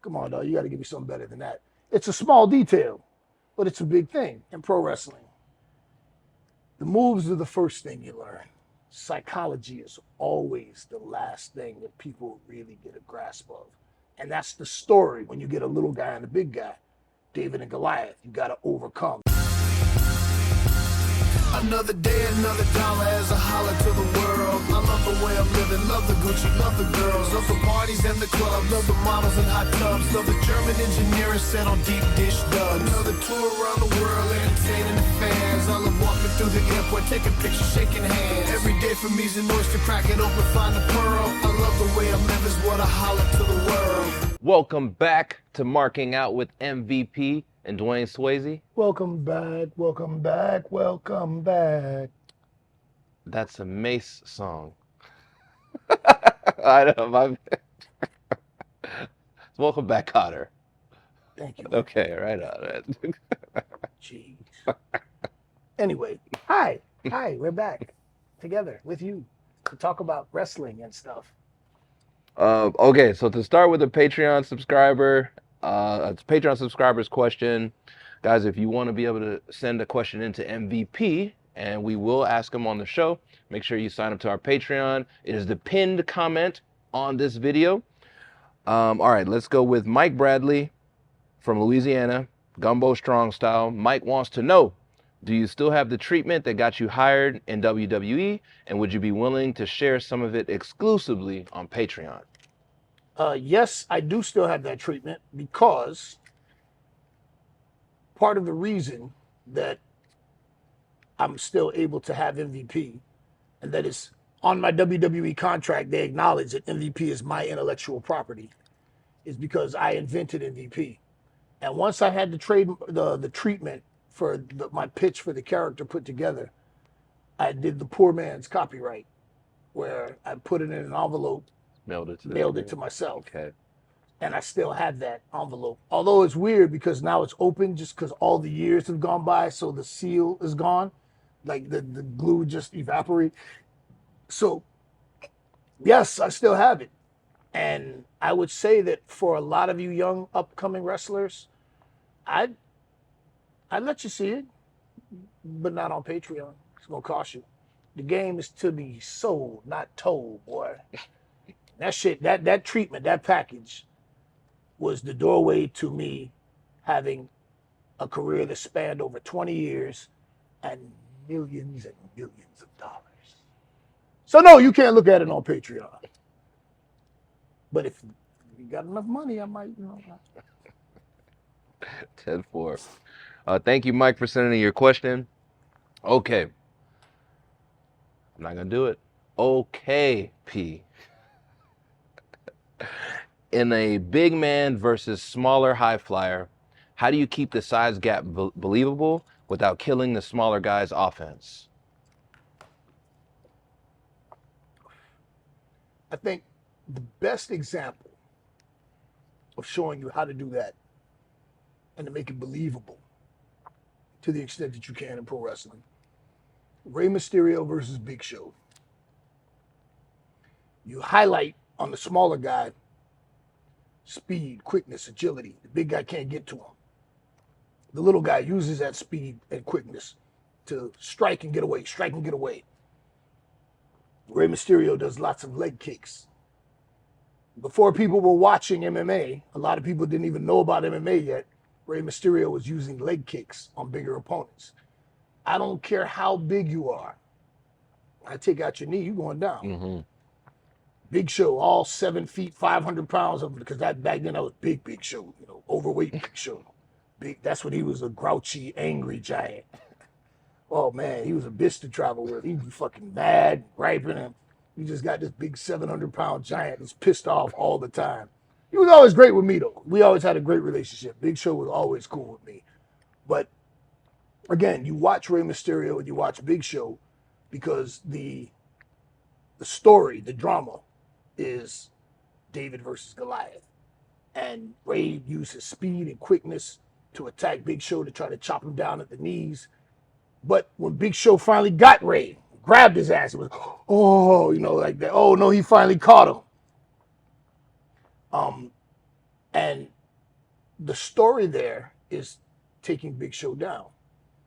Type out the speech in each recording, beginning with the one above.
Come on, dog. You got to give me something better than that. It's a small detail, but it's a big thing in pro wrestling. The moves are the first thing you learn. Psychology is always the last thing that people really get a grasp of. And that's the story when you get a little guy and a big guy. David and Goliath, you got to overcome. Another day, another dollar as I holler to the world. I love the way I'm living, love the Gucci, love the girls, love the parties and the clubs, love the models and hot tubs, love the German engineering set on deep dish dubs. Another tour around the world, entertaining the fans. I love walking through the airport, taking pictures, shaking hands. Every day for me's an oyster, crack it open, find the pearl. I love the way I live is what I holler to the world. Welcome back to Marking Out with MVP and Dwayne Swayze. Welcome back, welcome back, welcome back. That's a Mace song. I know, my welcome back, Cotter. Thank you. Okay, right on. Jeez. Anyway, hi, we're back together with you to talk about wrestling and stuff. Okay, so to start with a Patreon subscriber, it's Patreon subscriber's question. Guys, if you want to be able to send a question into MVP, and we will ask them on the show, make sure you sign up to our Patreon. It is the pinned comment on this video. All right, let's go with Mike Bradley from Louisiana, Gumbo Strong Style. Mike wants to know, do you still have the treatment that got you hired in WWE, and would you be willing to share some of it exclusively on Patreon? Yes, I do still have that treatment because part of the reason that I'm still able to have MVP, and that is on my WWE contract, they acknowledge that MVP is my intellectual property, is because I invented MVP. And once I had the treatment for my pitch for the character put together, I did the poor man's copyright, where I put it in an envelope, mailed it to myself. Okay. And I still have that envelope. Although it's weird because now it's open just because all the years have gone by, so the seal is gone. Like the glue just evaporate. So yes, I still have it. And I would say that for a lot of you young upcoming wrestlers, I'd let you see it, but not on Patreon. It's gonna cost you. The game is to be sold, not told, boy. That shit, that treatment, that package was the doorway to me having a career that spanned over 20 years and millions of dollars. So no, you can't look at it on Patreon. But if you got enough money, I might, 10-4. Thank you, Mike, for sending in your question. Okay. I'm not going to do it. Okay, P. In a big man versus smaller high flyer, how do you keep the size gap believable without killing the smaller guy's offense? I think the best example of showing you how to do that and to make it believable to the extent that you can in pro wrestling, Rey Mysterio versus Big Show. You highlight on the smaller guy speed, quickness, agility. The big guy can't get to him. The little guy uses that speed and quickness to strike and get away, Rey Mysterio does lots of leg kicks. Before people were watching MMA, a lot of people didn't even know about MMA yet. Rey Mysterio was using leg kicks on bigger opponents. I don't care how big you are. I take out your knee, you're going down. Mm-hmm. Big Show, all 7 feet, 500 pounds of, because that back then I was Big Show, overweight Big Show. That's when he was a grouchy, angry giant. Oh man, he was a bitch to travel with. He'd be fucking mad, griping him. You just got this big 700-pound giant that's pissed off all the time. He was always great with me though. We always had a great relationship. Big Show was always cool with me. But again, you watch Rey Mysterio and you watch Big Show because the story, the drama is David versus Goliath. And Rey used his speed and quickness to attack Big Show to try to chop him down at the knees. But when Big Show finally got Rey, grabbed his ass, it was, like that. Oh no, he finally caught him. And the story there is taking Big Show down.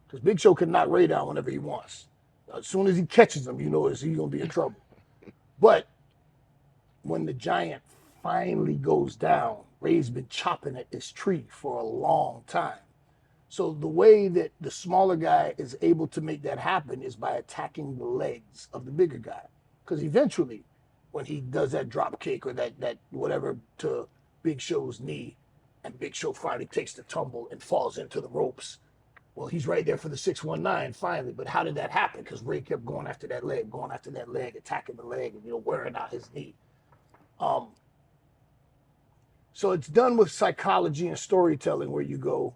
Because Big Show can knock Ray down whenever he wants. As soon as he catches him, you know he's going to be in trouble. But when the giant finally goes down, Ray's been chopping at this tree for a long time. So the way that the smaller guy is able to make that happen is by attacking the legs of the bigger guy. Because eventually, when he does that drop kick or that whatever to Big Show's knee, and Big Show finally takes the tumble and falls into the ropes, well, he's right there for the 619 finally. But how did that happen? Because Ray kept going after that leg, attacking the leg, and wearing out his knee. So it's done with psychology and storytelling, where you're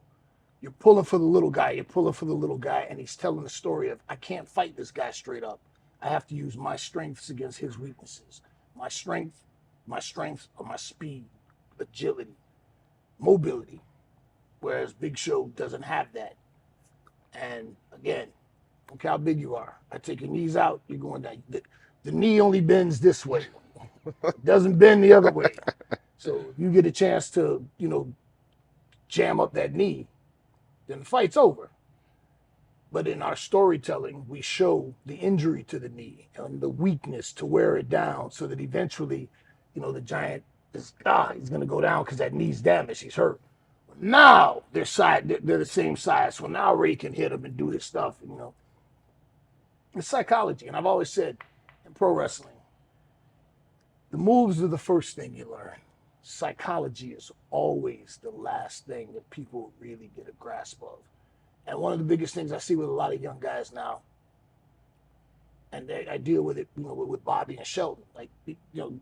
pulling for the little guy, and he's telling the story of, I can't fight this guy straight up. I have to use my strengths against his weaknesses. My strengths are my speed, agility, mobility, whereas Big Show doesn't have that. And again, look how big you are. I take your knees out, you're going down. The knee only bends this way. It doesn't bend the other way. So if you get a chance to, jam up that knee, then the fight's over. But in our storytelling, we show the injury to the knee and the weakness to wear it down, so that eventually, the giant is, he's going to go down because that knee's damaged, he's hurt. Now they're the same size, so now Ray can hit him and do his stuff. It's psychology, and I've always said in pro wrestling, the moves are the first thing you learn. Psychology is always the last thing that people really get a grasp of. And one of the biggest things I see with a lot of young guys now, and I deal with it, with Bobby and Shelton. Like,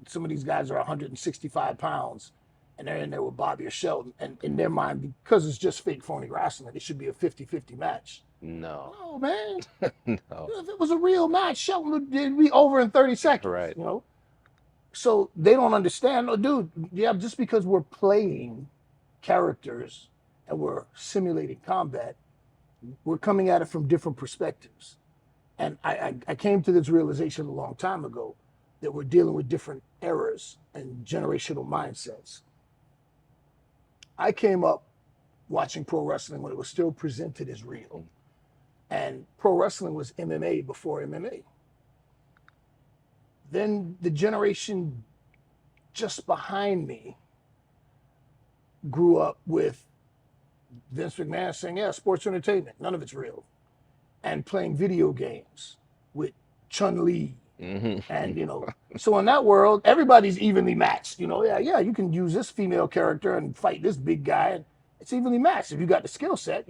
some of these guys are 165 pounds, and they're in there with Bobby or Shelton, and in their mind, because it's just fake phony wrestling, it should be a 50-50 match. No, man. No. If it was a real match, Shelton would be over in 30 seconds. Right. So they don't understand. Oh, dude, yeah, just because we're playing characters and we're simulating combat, we're coming at it from different perspectives. And I came to this realization a long time ago, that we're dealing with different eras and generational mindsets. I came up watching pro wrestling when it was still presented as real. And pro wrestling was MMA before MMA. Then the generation just behind me grew up with Vince McMahon saying, yeah, sports entertainment, none of it's real. And playing video games with Chun-Li. Mm-hmm. And, so in that world, everybody's evenly matched. Yeah, you can use this female character and fight this big guy. And it's evenly matched if you got the skill set,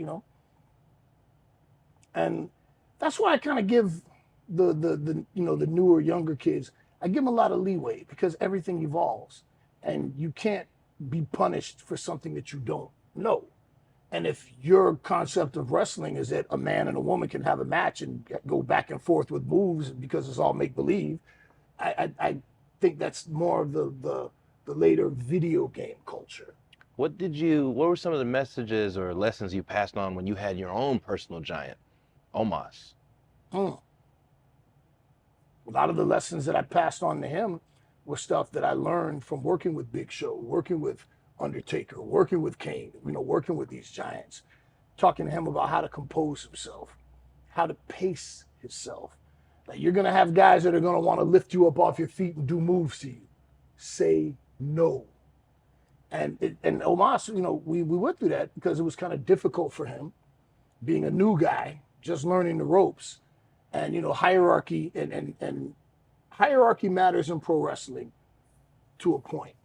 And that's why I kind of give the newer, younger kids, I give them a lot of leeway, because everything evolves, and you can't be punished for something that you don't know. And if your concept of wrestling is that a man and a woman can have a match and go back and forth with moves because it's all make believe, I think that's more of the later video game culture. What were some of the messages or lessons you passed on when you had your own personal giant, Omos? A lot of the lessons that I passed on to him were stuff that I learned from working with Big Show, working with Undertaker, working with Kane, working with these giants, talking to him about how to compose himself, how to pace himself. Like, you're going to have guys that are going to want to lift you up off your feet and do moves to you. Say no. And Omos, we went through that because it was kind of difficult for him, being a new guy, just learning the ropes. And, hierarchy and hierarchy matters in pro wrestling to a point.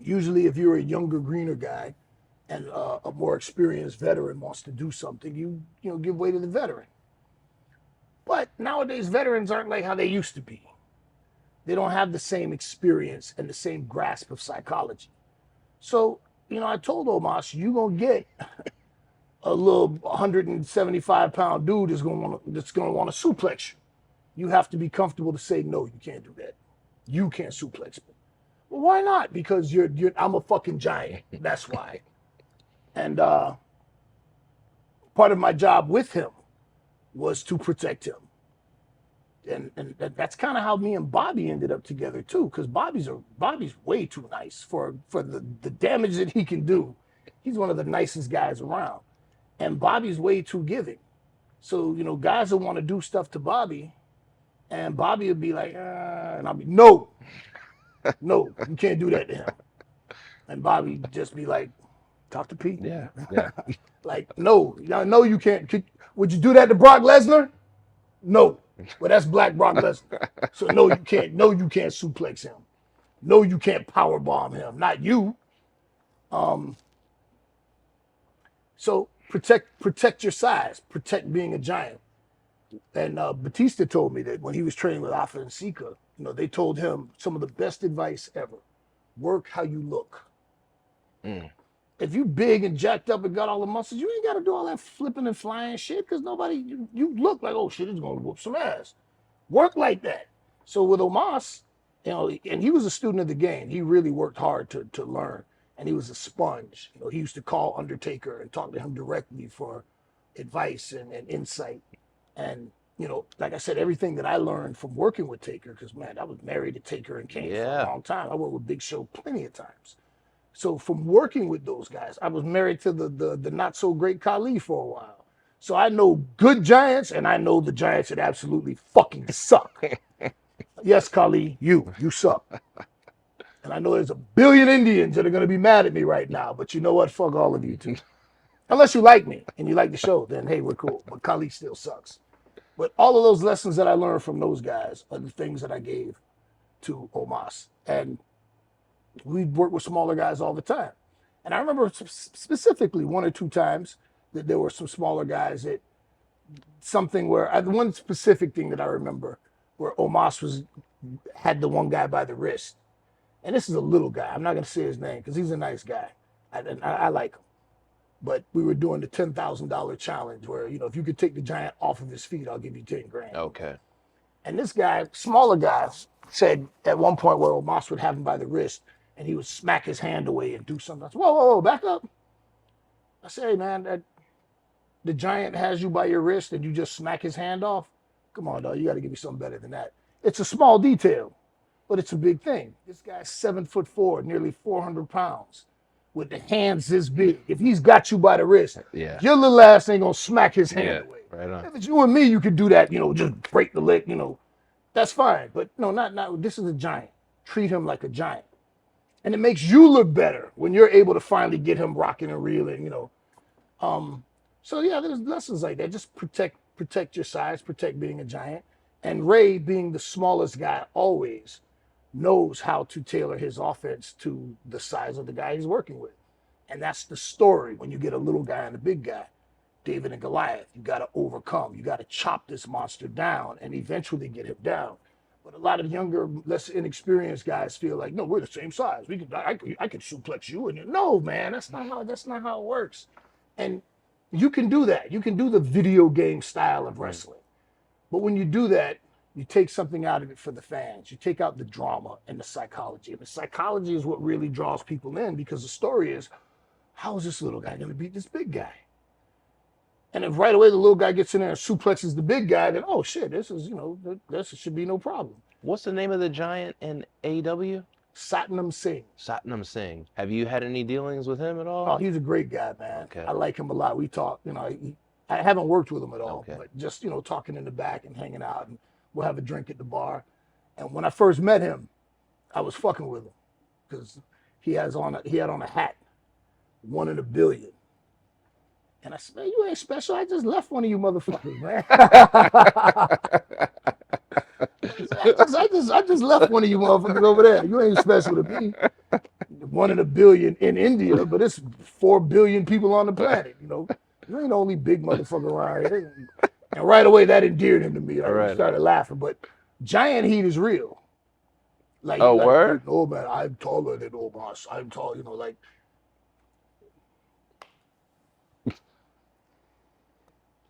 Usually if you're a younger, greener guy and a more experienced veteran wants to do something, you give way to the veteran. But nowadays, veterans aren't like how they used to be. They don't have the same experience and the same grasp of psychology. So, I told Omos, you're going to get a little 175-pound dude that's going to want to suplex you. You have to be comfortable to say, no, you can't do that. You can't suplex me. Well, why not? Because I'm a fucking giant. That's why. And part of my job with him was to protect him. and that's kind of how me and Bobby ended up together too, because Bobby's way too nice for the damage that he can do. He's one of the nicest guys around, and Bobby's way too giving. So guys will want to do stuff to Bobby, and Bobby would be like, and I'll be no, you can't do that to him, and Bobby just be like, talk to Pete. Yeah. Like, no, you can't. Would you do that to Brock Lesnar? No. Well, that's Black Brock Lesnar. So no, you can't. No, you can't suplex him. No, you can't power bomb him. Not you. So protect your size. Protect being a giant. And Batista told me that when he was training with Alpha and Sika, they told him some of the best advice ever: work how you look. If you big and jacked up and got all the muscles, you ain't got to do all that flipping and flying shit, because you look like, oh shit, it's going to whoop some ass. Work like that. So with Omos, and he was a student of the game. He really worked hard to learn, and he was a sponge. He used to call Undertaker and talk to him directly for advice and insight. And, like I said, everything that I learned from working with Taker, because, man, I was married to Taker and Kane for a long time. I worked with Big Show plenty of times. So from working with those guys, I was married to the not so great Khali for a while. So I know good giants, and I know the giants that absolutely fucking suck. Yes, Khali, you suck. And I know there's a billion Indians that are going to be mad at me right now, but you know what? Fuck all of you too. Unless you like me and you like the show, then hey, we're cool. But Khali still sucks. But all of those lessons that I learned from those guys are the things that I gave to Omos. And we'd work with smaller guys all the time. And I remember specifically one or two times that there were some smaller guys that one specific thing that I remember where Omos had the one guy by the wrist. And this is a little guy. I'm not going to say his name because he's a nice guy. I like him. But we were doing the $10,000 challenge where, if you could take the giant off of his feet, I'll give you 10 grand. Okay. And this guy, smaller guy, said at one point where Omos would have him by the wrist, and he would smack his hand away and do something. I said, whoa, back up. I say, hey, man, the giant has you by your wrist and you just smack his hand off? Come on, dog, you got to give me something better than that. It's a small detail, but it's a big thing. This guy's 7'4", nearly 400 pounds, with the hands this big. If he's got you by the wrist, your little ass ain't going to smack his hand away. Right on. If it's you and me, you could do that, just break the leg, that's fine. But no, not this is a giant. Treat him like a giant. And it makes you look better when you're able to finally get him rocking and reeling, So yeah, there's lessons like that. Just protect your size, protect being a giant. And Ray, being the smallest guy always, knows how to tailor his offense to the size of the guy he's working with. And that's the story when you get a little guy and a big guy. David and Goliath, you got to overcome. You got to chop this monster down and eventually get him down. But a lot of younger, less inexperienced guys feel like, no, we're the same size. I could suplex you. And no, man, that's not how it works. And you can do that. You can do the video game style of wrestling. But when you do that, you take something out of it for the fans. You take out the drama and the psychology. And the psychology is what really draws people in, because the story is, how is this little guy going to beat this big guy? And if right away the little guy gets in there and suplexes the big guy, then, oh shit, this should be no problem. What's the name of the giant in AEW? Satnam Singh. Satnam Singh. Have you had any dealings with him at all? Oh, he's a great guy, man. Okay. I like him a lot. We talk, I haven't worked with him at all, but just, talking in the back and hanging out, and we'll have a drink at the bar. And when I first met him, I was fucking with him because he had on a hat, 1 in a billion. And I said, man, you ain't special. I just left one of you motherfuckers, man. I just left one of you motherfuckers over there. You ain't special to me. 1 in a billion in India, but it's 4 billion people on the planet, You ain't the only big motherfucker around here. And right away, that endeared him to me. I started laughing. But giant heat is real. Word? Oh, man, I'm taller than Omos. I'm tall,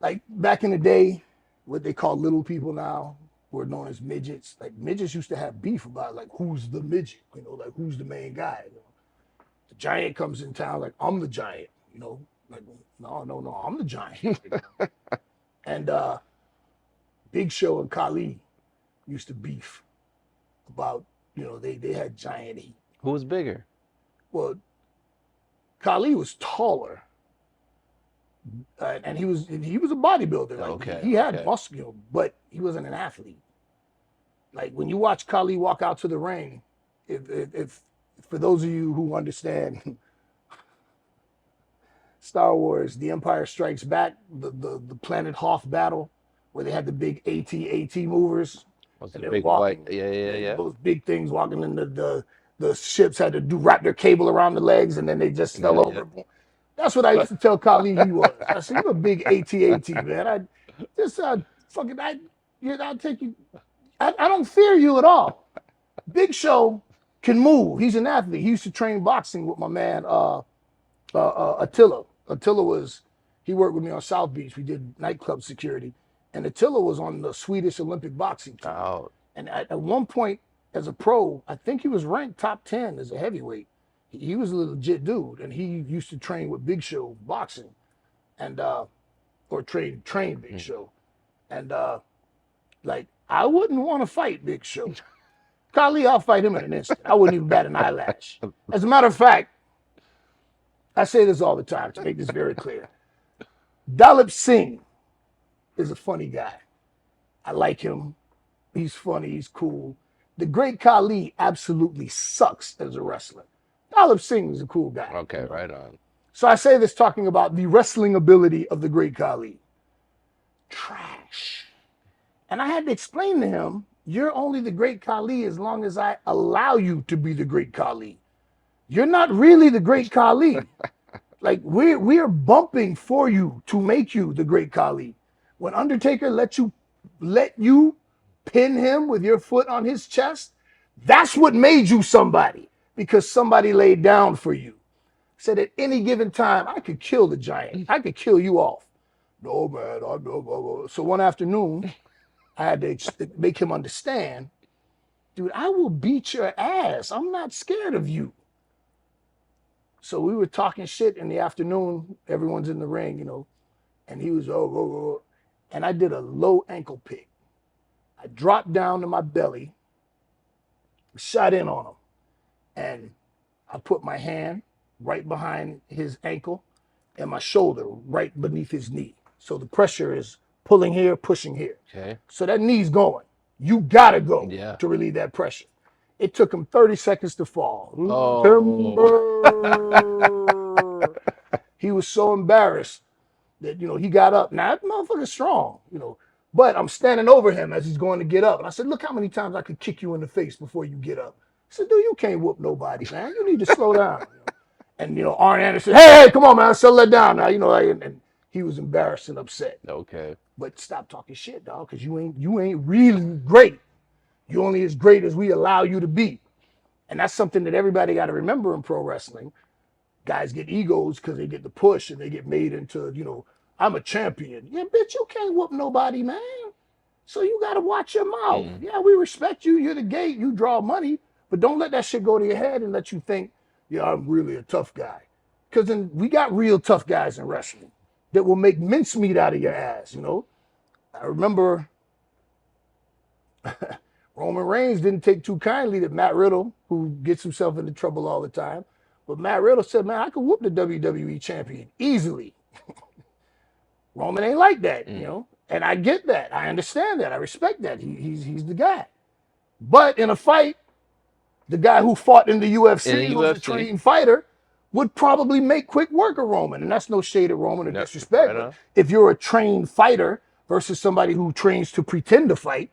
Like back in the day, what they call little people now were known as midgets. Like midgets used to have beef about like who's the midget, like who's the main guy. The giant comes in town like I'm the giant, like no, I'm the giant. And Big Show and Khali used to beef about, they had giant heat. Who was bigger? Well, Khali was taller, and he was a bodybuilder. Like Okay, he had okay. muscle, but he wasn't an athlete. Like when you watch Khali walk out to the ring, if for those of you who understand Star Wars, The Empire Strikes Back, the Planet Hoth battle, where they had the big AT movers, Was and the they're big walking, white? Yeah. those big things walking in the ships had to wrap their cable around the legs, and then they just fell over. That's what I used to tell Khali he was. I said, "You're a big AT man. I'll take you. I don't fear you at all." Big Show can move. He's an athlete. He used to train boxing with my man Attila. He worked with me on South Beach. We did nightclub security, and Attila was on the Swedish Olympic boxing team. Oh, And at one point, as a pro, I think he was ranked top 10 as a heavyweight. He was a legit dude, and he used to train with Big Show boxing, and or train Big Show, and like I wouldn't want to fight Big Show. Khali, I'll fight him in an instant. I wouldn't even bat an eyelash. As a matter of fact, I say this all the time to make this very clear. Singh is a funny guy. I like him. He's funny. He's cool. The great Khali absolutely sucks as a wrestler. Singh is a cool guy. okay, right on. So I say this talking about the wrestling ability of the great Khali. Trash. And I had to explain to him, you're only the great Khali as long as I allow you to be the great Khali. You're not really the great Khali. Like we're bumping for you to make you the great Khali. When Undertaker let you pin him with your foot on his chest, that's what made you somebody, because somebody laid down for you. Said at any given time, I could kill the giant. I could kill you off. No, man, I know. So one afternoon, I had to make him understand, dude, I will beat your ass. I'm not scared of you. So we were talking shit in the afternoon. Everyone's in the ring, and he was, oh. And I did a low ankle pick. I dropped down to my belly, shot in on him, and I put my hand right behind his ankle and my shoulder right beneath his knee. So the pressure is pulling here, pushing here. Okay. So that knee's going. You gotta go Yeah. to relieve that pressure. It took him 30 seconds to fall. Oh. Timber. He was so embarrassed that, he got up. Now, that motherfucker's strong, but I'm standing over him as he's going to get up. And I said, look how many times I could kick you in the face before you get up. I said, dude, you can't whoop nobody, man. You need to slow down. And, Arn Anderson, hey, come on, man, settle that down now. And he was embarrassed and upset. Okay. But stop talking shit, dog, because you ain't really great. You only as great as we allow you to be. And that's something that everybody got to remember in pro wrestling. Guys get egos because they get the push and they get made into, I'm a champion. Yeah, bitch, you can't whoop nobody, man. So you got to watch your mouth. Yeah, we respect you. You're the gate. You draw money. But don't let that shit go to your head and let you think, yeah, I'm really a tough guy. Because then we got real tough guys in wrestling that will make mincemeat out of your ass, I remember Roman Reigns didn't take too kindly that Matt Riddle, who gets himself into trouble all the time, but Matt Riddle said, man, I could whoop the WWE champion easily. Roman ain't like that, and I get that. I understand that. I respect that. He's the guy. But in a fight, the guy who fought in the UFC, who's a trained fighter, would probably make quick work of Roman. And that's no shade at Roman or disrespect. Right, but if you're a trained fighter versus somebody who trains to pretend to fight,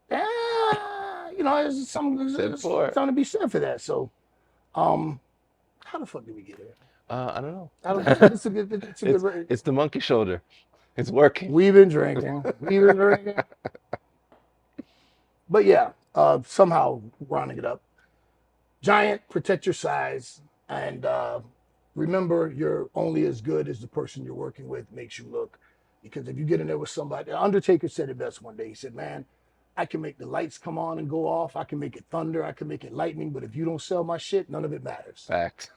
there's something to be said for that. So, how the fuck did we get here? I don't know. It's a good. It's the monkey shoulder. It's working. We've been drinking. But yeah, somehow rounding it up. Giant, protect your size, and remember you're only as good as the person you're working with makes you look. Because if you get in there with somebody, Undertaker said it best one day. He said, man, I can make the lights come on and go off. I can make it thunder. I can make it lightning. But if you don't sell my shit, none of it matters. Fact.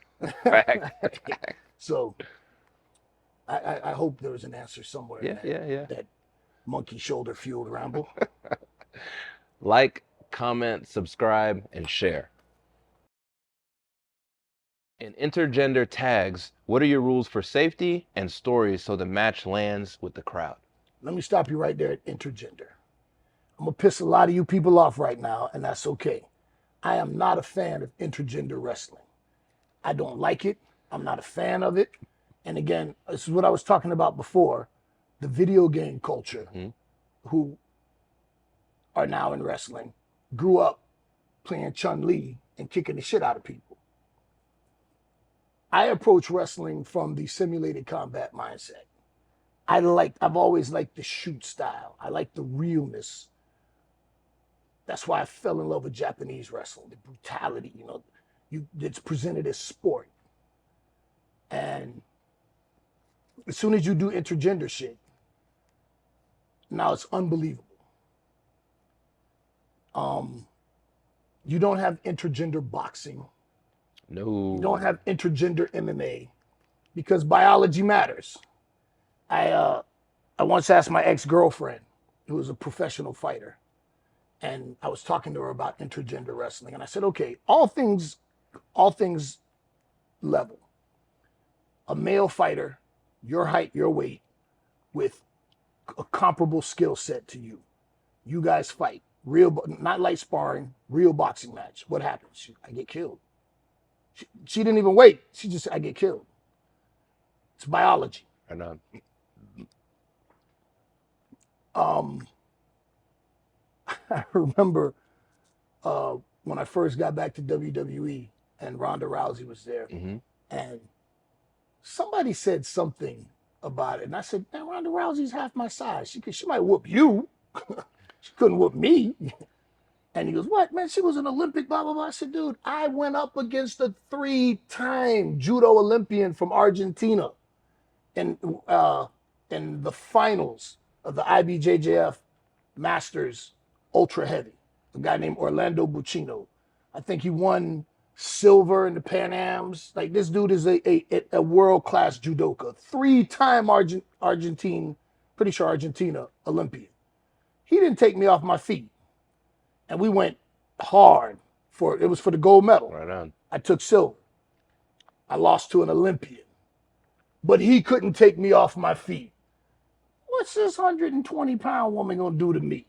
So I hope there was an answer somewhere. Yeah. That monkey shoulder fueled ramble. Like, comment, subscribe, and share. In intergender tags, what are your rules for safety and stories so the match lands with the crowd? Let me stop you right there at intergender. I'm gonna piss a lot of you people off right now, and that's okay. I am not a fan of intergender wrestling. I don't like it. I'm not a fan of it. And again, this is what I was talking about before. The video game culture, who are now in wrestling, grew up playing Chun-Li and kicking the shit out of people. I approach wrestling from the simulated combat mindset. I've always liked the shoot style. I like the realness. That's why I fell in love with Japanese wrestling, the brutality, it's presented as sport. And as soon as you do intergender shit, now it's unbelievable. You don't have intergender boxing. No. You don't have intergender MMA because biology matters. I once asked my ex-girlfriend, who was a professional fighter, and I was talking to her about intergender wrestling, and I said, okay, all things level. A male fighter, your height, your weight, with a comparable skill set to you. You guys fight. Real, not light sparring, real boxing match. What happens? I get killed. She didn't even wait. She just said, I get killed. It's biology. I know. I remember when I first got back to WWE and Ronda Rousey was there, and somebody said something about it, and I said, "Man, Ronda Rousey's half my size. She might whoop you. She couldn't whoop me." And he goes, "What, man? She was an Olympic, blah, blah, blah." I said, "Dude, I went up against a 3-time judo Olympian from Argentina in the finals of the IBJJF Masters Ultra Heavy, a guy named Orlando Buccino. I think he won silver in the Pan Ams. Like, this dude is a world-class judoka, 3-time Argentine, pretty sure Argentina Olympian. He didn't take me off my feet. And we went hard it was for the gold medal. Right on. I took silver. I lost to an Olympian. But he couldn't take me off my feet. What's this 120-pound woman gonna do to me?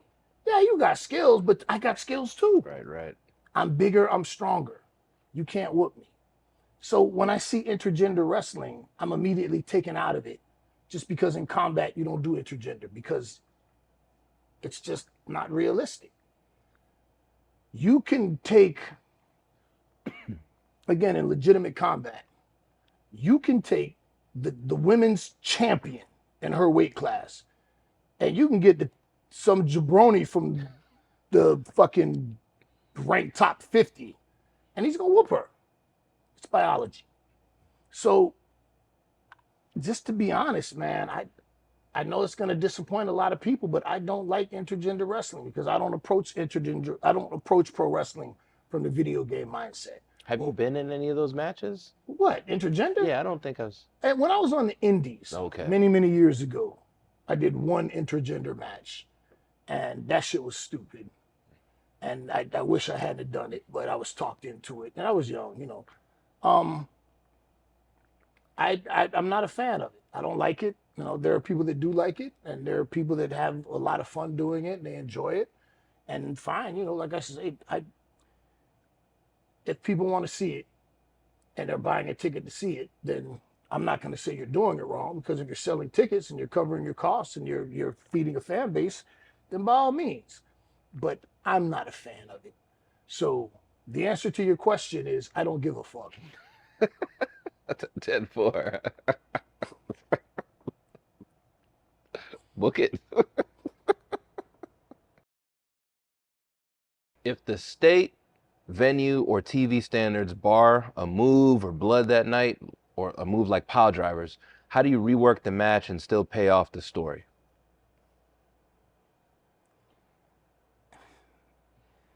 Yeah, you got skills, but I got skills too. Right. I'm bigger, I'm stronger. You can't whoop me. So when I see intergender wrestling, I'm immediately taken out of it. Just because in combat you don't do intergender, because it's just not realistic. You can take, again, in legitimate combat, you can take the women's champion in her weight class, and you can get some jabroni from the fucking ranked top 50, and he's gonna whoop her. It's biology. So, just to be honest, man, I know it's gonna disappoint a lot of people, but I don't like intergender wrestling because I don't approach pro wrestling from the video game mindset. Have you been in any of those matches? What, intergender? Yeah, I don't think I was. And when I was on the indies, Okay, many years ago, I did one intergender match, and that shit was stupid. And I wish I hadn't done it, but I was talked into it, and I was young, I'm not a fan of it. I don't like it. There are people that do like it, and there are people that have a lot of fun doing it, and they enjoy it. And fine, like I said, if people want to see it and they're buying a ticket to see it, then I'm not going to say you're doing it wrong, because if you're selling tickets and you're covering your costs and you're feeding a fan base, then by all means. But I'm not a fan of it. So the answer to your question is I don't give a fuck. 10-4. Book it. If the state, venue, or TV standards bar a move or blood that night, or a move like pile drivers, how do you rework the match and still pay off the story?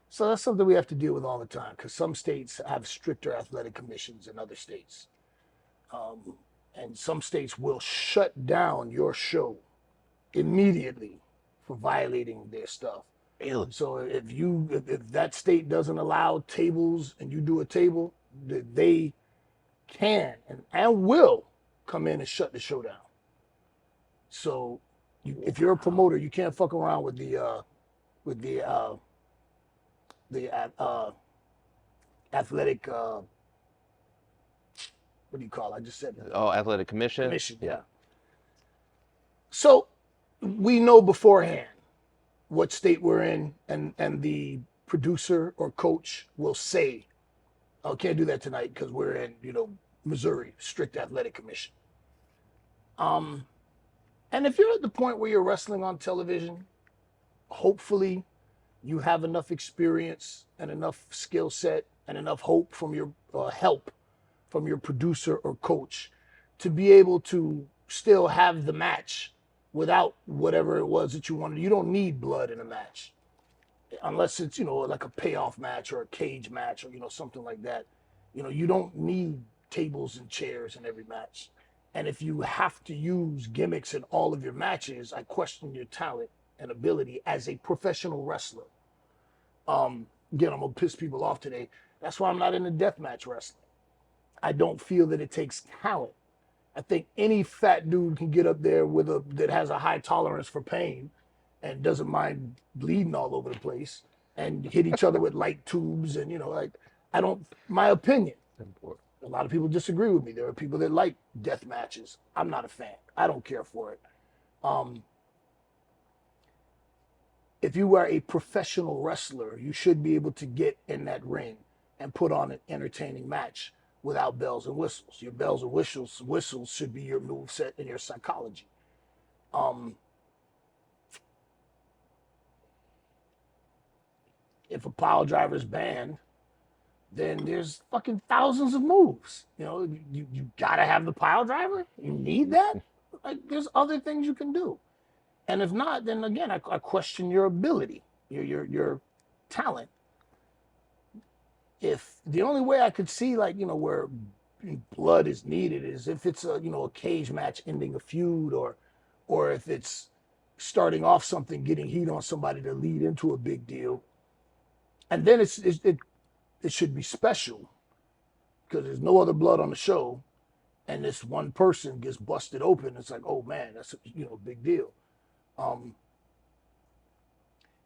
So that's something we have to deal with all the time, because some states have stricter athletic commissions than other states. And some states will shut down your show immediately for violating their stuff. Really? So if that state doesn't allow tables and you do a table, they can and will come in and shut the show down. So if you're a promoter, you can't fuck around with with the uh, the athletic. What do you call it? I just said Oh, athletic commission. commission. Yeah. So we know beforehand what state we're in, and the producer or coach will say, "Oh, can't do that tonight because we're in Missouri, strict athletic commission." And if you're at the point where you're wrestling on television, hopefully you have enough experience and enough skill set and enough hope from your help from your producer or coach to be able to still have the match without whatever it was that you wanted. You don't need blood in a match unless it's like a payoff match or a cage match or something like that. You don't need tables and chairs in every match. And if you have to use gimmicks in all of your matches, I question your talent and ability as a professional wrestler. Again, I'm gonna piss people off today. That's why I'm not into deathmatch wrestling. I don't feel that it takes talent. I think any fat dude can get up there that has a high tolerance for pain and doesn't mind bleeding all over the place and hit each other with light tubes and I don't. My opinion. A lot of people disagree with me. There are people that like death matches. I'm not a fan. I don't care for it. If you are a professional wrestler, you should be able to get in that ring and put on an entertaining match without bells and whistles. Your bells and whistles should be your moveset and your psychology. If a pile driver is banned, then there's fucking thousands of moves. You gotta have the pile driver. You need that. Like, there's other things you can do. And if not, then again, I question your ability, your talent. If the only way I could see where blood is needed is if it's a cage match ending a feud, or if it's starting off something, getting heat on somebody to lead into a big deal, and then it should be special because there's no other blood on the show, and this one person gets busted open. It's like, oh man, that's a big deal.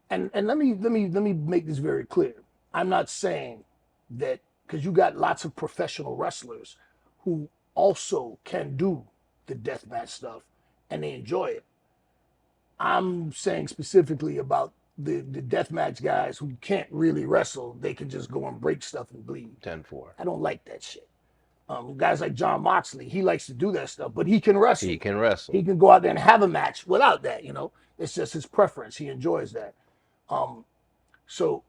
And let me make this very clear. I'm not saying that because you got lots of professional wrestlers who also can do the deathmatch stuff and they enjoy it. I'm saying specifically about the deathmatch guys who can't really wrestle. They can just go and break stuff and bleed. 10-4. I don't like that shit. Guys like John Moxley, he likes to do that stuff, but he can wrestle. He can wrestle. He can go out there and have a match without that. It's just his preference. He enjoys that. So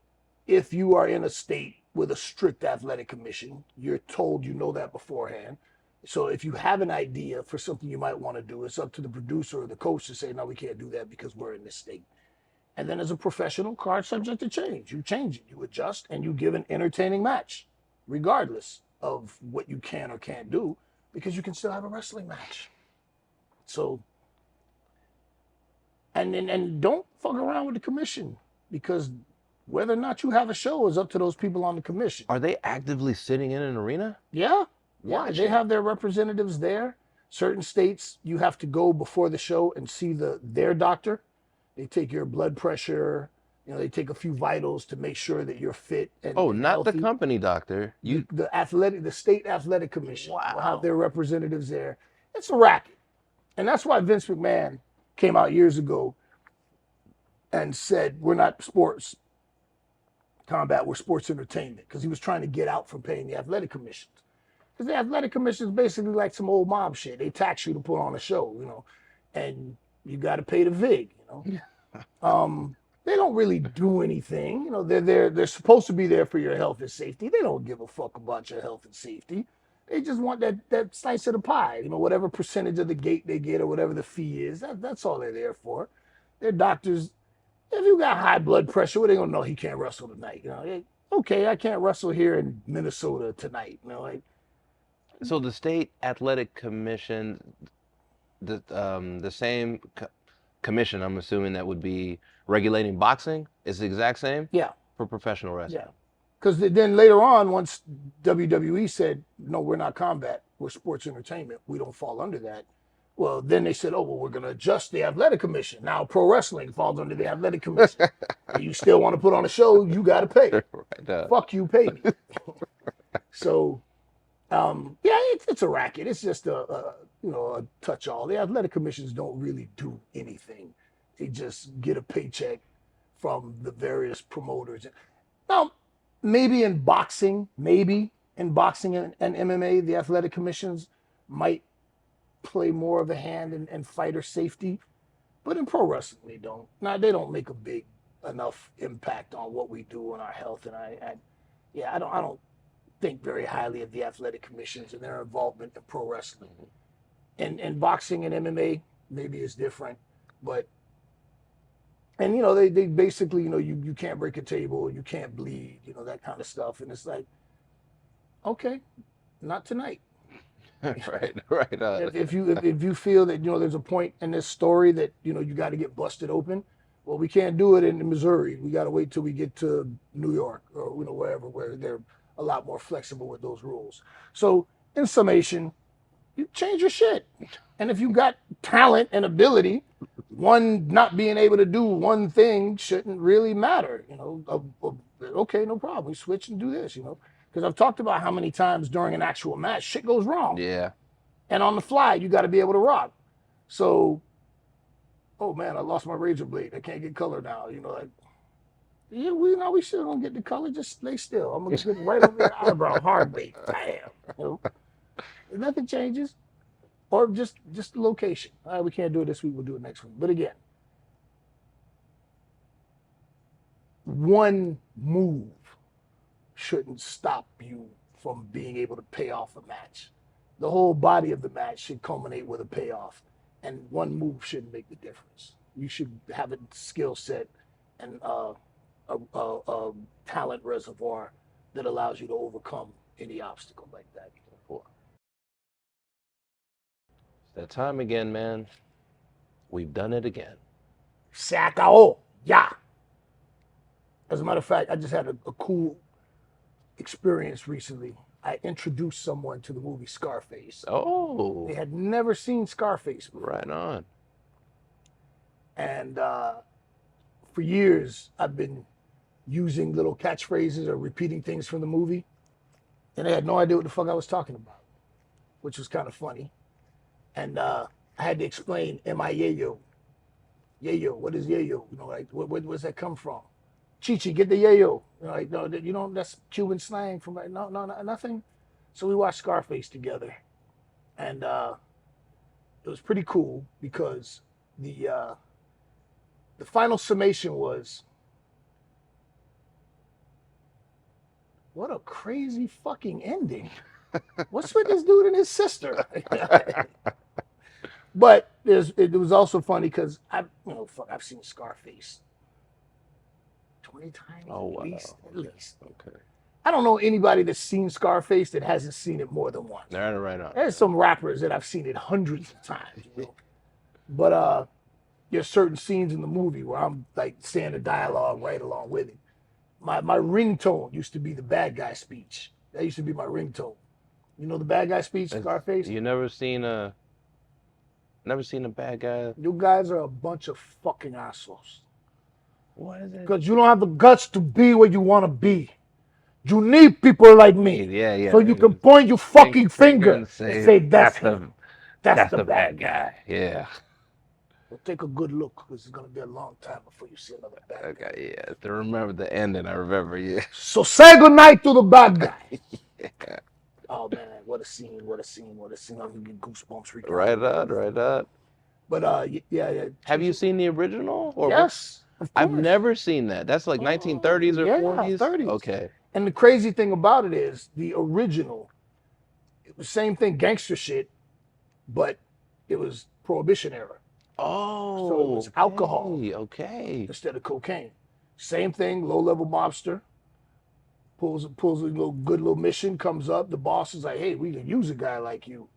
if you are in a state with a strict athletic commission, you're told that beforehand. So if you have an idea for something you might want to do, it's up to the producer or the coach to say, no, we can't do that because we're in this state. And then as a professional, card subject to change. You change it, you adjust, and you give an entertaining match, regardless of what you can or can't do, because you can still have a wrestling match. So, and don't fuck around with the commission, because whether or not you have a show is up to those people on the commission. Are they actively sitting in an arena? Yeah. Yeah, they have their representatives there. Certain states, you have to go before the show and see their doctor. They take your blood pressure. They take a few vitals to make sure that you're fit and not healthy. the company doctor. The state athletic commission Wow. will have their representatives there. It's a racket, and that's why Vince McMahon came out years ago and said, "We're not sports combat, we're sports entertainment," because he was trying to get out from paying the athletic commissions. Because the athletic commission is basically like some old mob shit. They tax you to put on a show, and you got to pay the vig, They don't really do anything. They're supposed to be there for your health and safety. They don't give a fuck about your health and safety. They just want that slice of the pie, whatever percentage of the gate they get or whatever the fee is. That's all they're there for. They're doctors. If you got high blood pressure, well, they gonna know he can't wrestle tonight. Okay, I can't wrestle here in Minnesota tonight. So the state athletic commission, the same commission, I'm assuming that would be regulating boxing. It's the exact same Yeah, for professional wrestling. yeah. Because then later on, once WWE said, no, we're not combat, we're sports entertainment, we don't fall under that. Well, then they said, oh, well, we're going to adjust the athletic commission. Now pro wrestling falls under the athletic commission. And you still want to put on a show, you got to pay. Right, Fuck you, pay me. So, yeah, it's a racket. It's just a touch-all. The athletic commissions don't really do anything. They just get a paycheck from the various promoters. Now, maybe in boxing and MMA, the athletic commissions might play more of a hand in fighter safety, but in pro wrestling they don't. Now they don't make a big enough impact on what we do on our health, and I don't think very highly of the athletic commissions and their involvement in pro wrestling. And boxing and MMA maybe is different, but they basically you can't break a table, you can't bleed, that kind of stuff, and it's like, okay, not tonight. right. If you feel that there's a point in this story that you got to get busted open, well, we can't do it in Missouri. We got to wait till we get to New York or wherever, where they're a lot more flexible with those rules. So in summation, you change your shit, and if you got talent and ability, one not being able to do one thing shouldn't really matter. Okay, no problem. We switch and do this. Because I've talked about how many times during an actual match shit goes wrong. Yeah. And on the fly, you got to be able to rock. So, oh man, I lost my razor blade. I can't get color now. Yeah, we still don't get the color. Just stay still. I'm gonna get right over your eyebrow, hard blade. Bam. Nothing changes, or just the location. All right, we can't do it this week. We'll do it next week. But again, one move shouldn't stop you from being able to pay off a match. The whole body of the match should culminate with a payoff, and one move shouldn't make the difference. You should have a skill set and a talent reservoir that allows you to overcome any obstacle like that. It's that time again, man. We've done it again. Sakao, yeah. As a matter of fact, I just had a cool experience recently. I introduced someone to the movie Scarface. Oh. They had never seen Scarface before. Right on. And for years, I've been using little catchphrases or repeating things from the movie. And they had no idea what the fuck I was talking about, which was kind of funny. And I had to explain, am I yayo? Yayo, what is yayo? Where does that come from? Chichi, get the yayo. No, that's Cuban slang from no, nothing. So we watched Scarface together, and it was pretty cool because the final summation was, what a crazy fucking ending. What's with this dude and his sister? But it was also funny because I've seen Scarface 20 times at least. Okay. I don't know anybody that's seen Scarface that hasn't seen it more than once. Right on. There's some rappers that I've seen it hundreds of times, But there's certain scenes in the movie where I'm like saying the dialogue right along with it. My ringtone used to be the bad guy speech. That used to be my ringtone. The bad guy speech, Scarface? You never seen a bad guy? You guys are a bunch of fucking assholes. What is it? Because you don't have the guts to be where you want to be. You need people like me. Yeah. So you can point your fucking finger and say, that's the bad guy. Yeah. Well, take a good look, because it's going to be a long time before you see another bad guy. Okay, yeah. To remember the ending, I remember, yeah. So say goodnight to the bad guy. Yeah. Oh, man, what a scene. I'm going to get goosebumps. Right on. But, yeah. Have you seen the original? Or yes, of course. I've never seen that. That's like 1930s or 40s? 30s. Okay. And the crazy thing about it is, the original, it was the same thing, gangster shit, but it was Prohibition era. Oh, so it was alcohol instead of cocaine. Same thing, low-level mobster pulls a good little mission, comes up. The boss is like, hey, we can use a guy like you.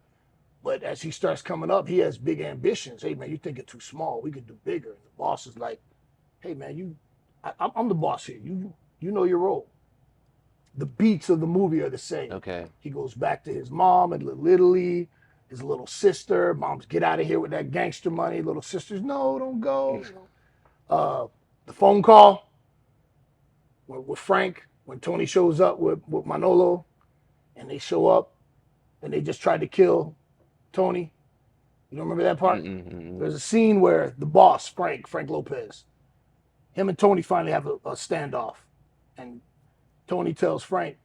But as he starts coming up, he has big ambitions. Hey man, you think it's too small? We could do bigger. And the boss is like, hey man, I'm the boss here. You know your role. The beats of the movie are the same. Okay. He goes back to his mom and Little Italy, his little sister. Mom's get out of here with that gangster money. Little sister's no, don't go. The phone call with Frank when Tony shows up with Manolo, and they show up and they just tried to kill Tony. You don't remember that part? There's a scene where the boss, Frank Lopez, him and Tony finally have a standoff. And Tony tells Frank,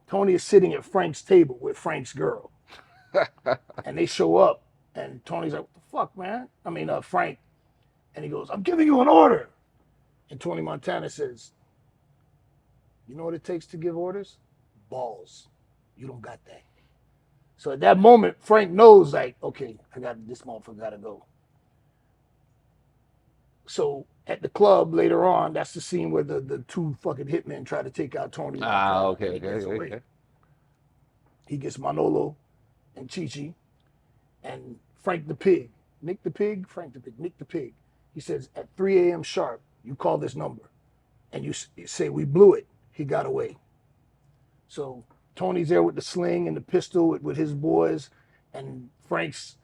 Tony is sitting at Frank's table with Frank's girl. And they show up, and Tony's like, what the fuck, man? I mean, Frank. And he goes, I'm giving you an order. And Tony Montana says, you know what it takes to give orders? Balls. You don't got that. So at that moment, Frank knows, like, okay, this motherfucker gotta go. So at the club later on, that's the scene where the two fucking hitmen try to take out Tony. Okay. He gets Manolo and Chi-Chi and Frank the Pig. Nick the Pig. He says, at 3 a.m. sharp, you call this number. And you say, we blew it. He got away. So Tony's there with the sling and the pistol with his boys. And Frank's,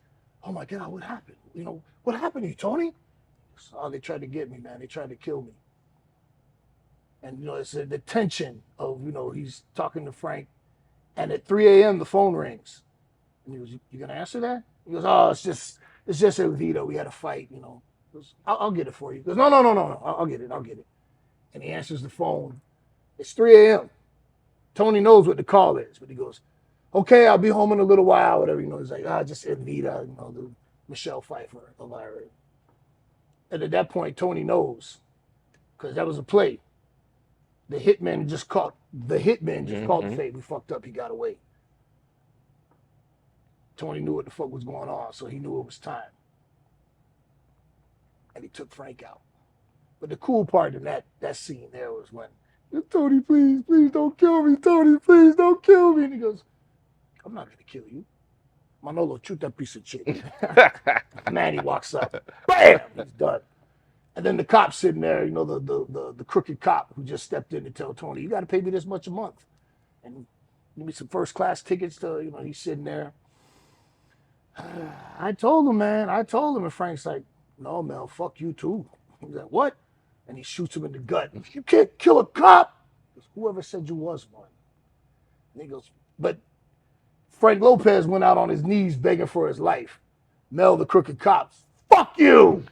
oh my God, what happened? You know, what happened to you, Tony? Oh, they tried to get me, man. They tried to kill me. And, you know, it's the tension of, you know, he's talking to Frank. And at 3 a.m., the phone rings. And he goes, you going to answer that? He goes, oh, it's just Evita. We had a fight, you know. He goes, I'll get it for you. He goes, no. I'll get it. And he answers the phone. It's 3 a.m. Tony knows what the call is, but he goes, okay, I'll be home in a little while, whatever. You know, he's like, just Evita, you know, the Michelle Pfeiffer, Elvira. And at that point, Tony knows, because that was a play. The hitman just caught the fate. We fucked up. He got away. Tony knew what the fuck was going on, so he knew it was time. And he took Frank out. But the cool part in that scene there was when, Tony, please don't kill me. Tony, please don't kill me. And he goes, I'm not going to kill you. Manolo, shoot that piece of shit. Manny walks up. Bam! He's done. And then the cop sitting there, you know, the crooked cop who just stepped in to tell Tony, you got to pay me this much a month. And give me some first class tickets to, you know, he's sitting there. I told him. And Frank's like, no, Mel, fuck you too. He's like, what? And he shoots him in the gut. You can't kill a cop. Goes, whoever said you was one? And he goes, but Frank Lopez went out on his knees begging for his life. Mel, the crooked cop, fuck you.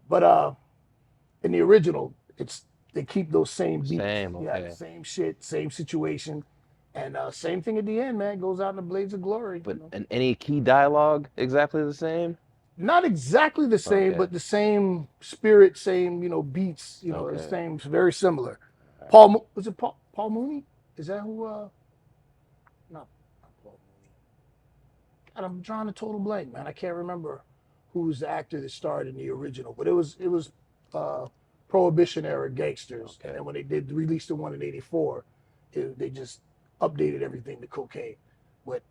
But in the original, they keep those same beats. Yeah, same shit, same situation. And same thing at the end, man. Goes out in the blades of glory. But and any key dialogue exactly the same? Not exactly the same, but the same spirit, same, you know, beats, you know, the same, very similar. Right. Was it Paul Mooney? Is that who? Not Paul Mooney. God, I'm drawing a total blank, man. I can't remember who was the actor that starred in the original, but it was Prohibition era gangsters. Okay. And then when they release the one in '84, they just updated everything to cocaine. But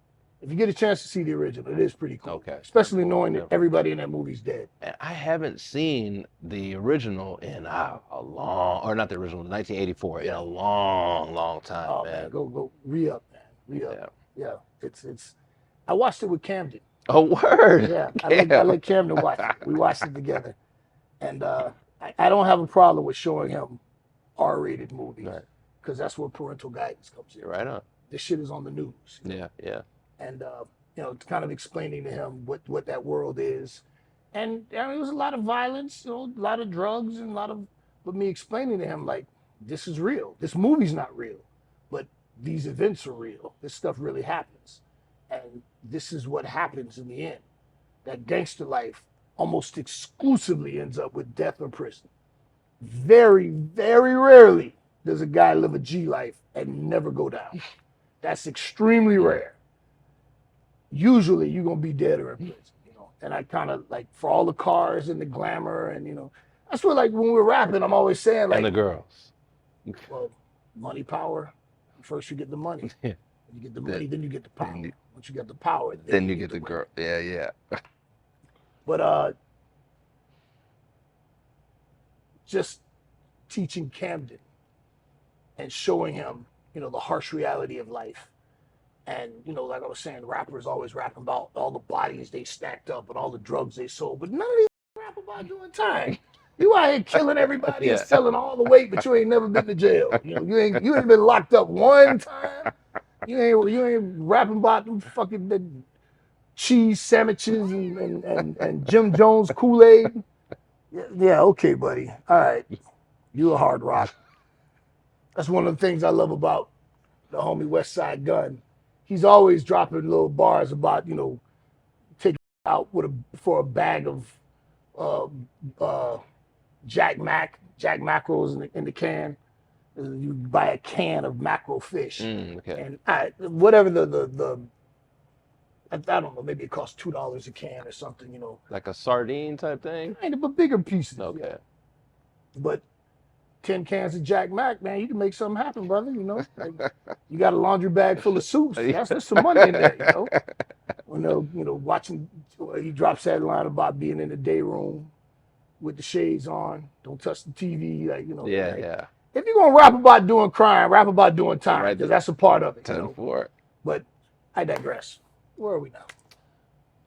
if you get a chance to see the original, it is pretty cool. Okay. Especially knowing that everybody in that movie's dead. And I haven't seen the original in a long, or not the original, 1984, in a long time, oh, man. Go re-up, man. Re-up. Yeah. It's. I watched it with Camden. Oh, word. Yeah. I let Camden watch it. We watched it together. And I don't have a problem with showing him R-rated movies. Right. Because that's where parental guidance comes in. Right on. This shit is on the news. Yeah. And you know, kind of explaining to him what that world is. And I mean, it was a lot of violence, you know, a lot of drugs, and but me explaining to him, like, this is real. This movie's not real, but these events are real. This stuff really happens. And this is what happens in the end. That gangster life almost exclusively ends up with death or prison. Very, very rarely does a guy live a G life and never go down. That's extremely rare. Usually you're going to be dead or in prison, you know. And I kind of, like, for all the cars and the glamour and, you know, that's what, like, when we're rapping, I'm always saying, like. And the girls. Well, money, power, First you get the money. Yeah. You get the money, then you get the power. Then you- Once you get the power, Then you get the women. girl. Yeah, yeah. But just teaching Camden and showing him, you know, the harsh reality of life. And, you know, like I was saying, rappers always rapping about all the bodies they stacked up and all the drugs they sold, but none of these rap about doing time. You out here killing everybody and Yeah. selling all the weight, but you ain't never been to jail. You know, you ain't been locked up one time. You ain't rapping about them fucking the cheese sandwiches and Jim Jones Kool-Aid. Yeah, okay, buddy. All right. You a hard rock. That's one of the things I love about the homie West Side Gun. He's always dropping little bars about, you know, taking out for a bag of Jack mackerels in the can. You buy a can of mackerel fish. Okay. And whatever I don't know, maybe it costs $2 a can or something, you know. Like a sardine type thing? Kind of, but bigger pieces. Okay. Yeah. But 10 cans of Jack Mac, man, you can make something happen, brother, you know. Like, you got a laundry bag full of soups. There's some money in there, you know. You know, watching, he drops that line about being in the day room with the shades on, don't touch the TV, like, you know. Yeah, like, yeah. if you're going to rap about doing crime, rap about doing time, Right. because that's a part of it. You know? 10-4. But I digress. Where are we now?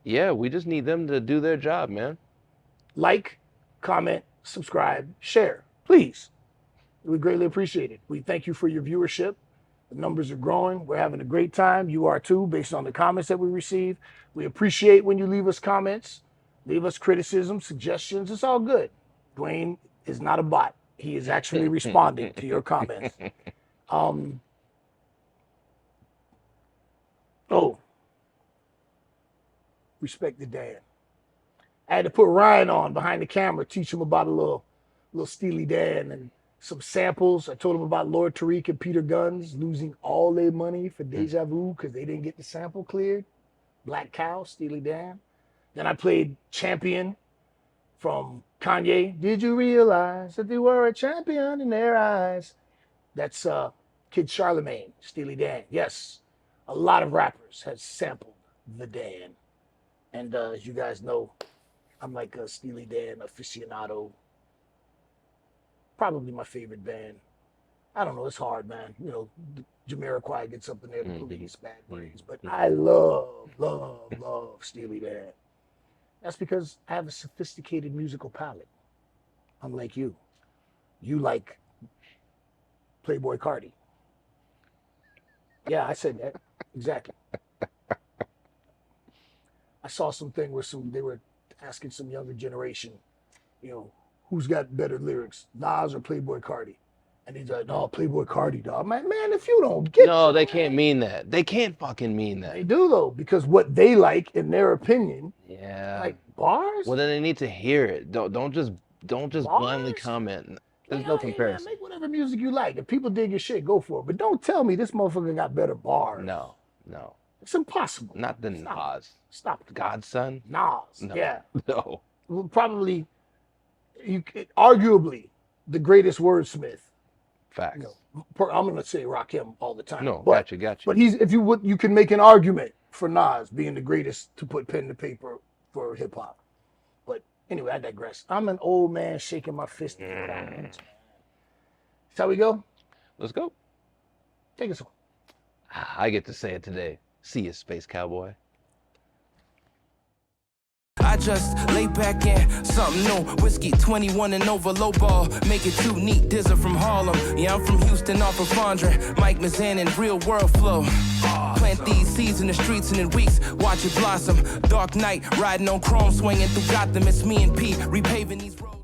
Yeah, we just need them to do their job, man. Like, comment, subscribe, share, please. We greatly appreciate it. We thank you for your viewership. The numbers are growing. We're having a great time. You are too, based on the comments that we receive. We appreciate when you leave us comments, leave us criticism, suggestions. It's all good. Dwayne is not a bot. He is actually responding to your comments. Respect the Dan. I had to put Ryan on behind the camera, teach him about a little Steely Dan and some samples. I told him about Lord Tariq and Peter Guns losing all their money for Deja Vu because they didn't get the sample cleared. Black Cow, Steely Dan. Then I played Champion from Kanye. Did you realize that they were a champion in their eyes? That's Kid Charlemagne, Steely Dan. Yes, a lot of rappers have sampled the Dan. And as you guys know, I'm like a Steely Dan aficionado. Probably my favorite band. I don't know, it's hard, man. You know, Jamiroquai gets up in there, the police, Bad Brains. But I love Steely Dan. That's because I have a sophisticated musical palette. Unlike you. You like Playboy Cardi. Yeah, I said that. Exactly. I saw something where they were asking some younger generation, you know, who's got better lyrics, Nas or Playboy Cardi? And he's like, no, Playboy Cardi, dog. I'm like, man, if you don't get No, they can't mean that. They can't fucking mean They that. do, though, because what they like, in their opinion, Yeah. like bars? Well, then they need to hear it. Don't just blindly Bars? comment. There's Like, no oh, yeah, man, comparison. make whatever music you like. If people dig your shit, go for it. But don't tell me this motherfucker got better bars. No. It's impossible. Not the Nas. Stop it. Godson? Nas. No. Yeah. No. Well, probably, arguably, the greatest wordsmith. Facts. You know, I'm gonna say Rakim all the time. No, but, gotcha. But you can make an argument for Nas being the greatest to put pen to paper for hip hop. But anyway, I digress. I'm an old man shaking my fist. That's how we go. Let's go. Take us home. I get to say it today. See you, Space Cowboy. I just lay back in something new. Whiskey 21 and over, low ball. Make it too neat. Dizzer from Harlem. Yeah, I'm from Houston, off of Fondren. Mike Mazan and real world flow. Plant these seeds in the streets and in weeks. Watch it blossom. Dark night, riding on chrome, swinging through Gotham. It's me and P, repaving these roads.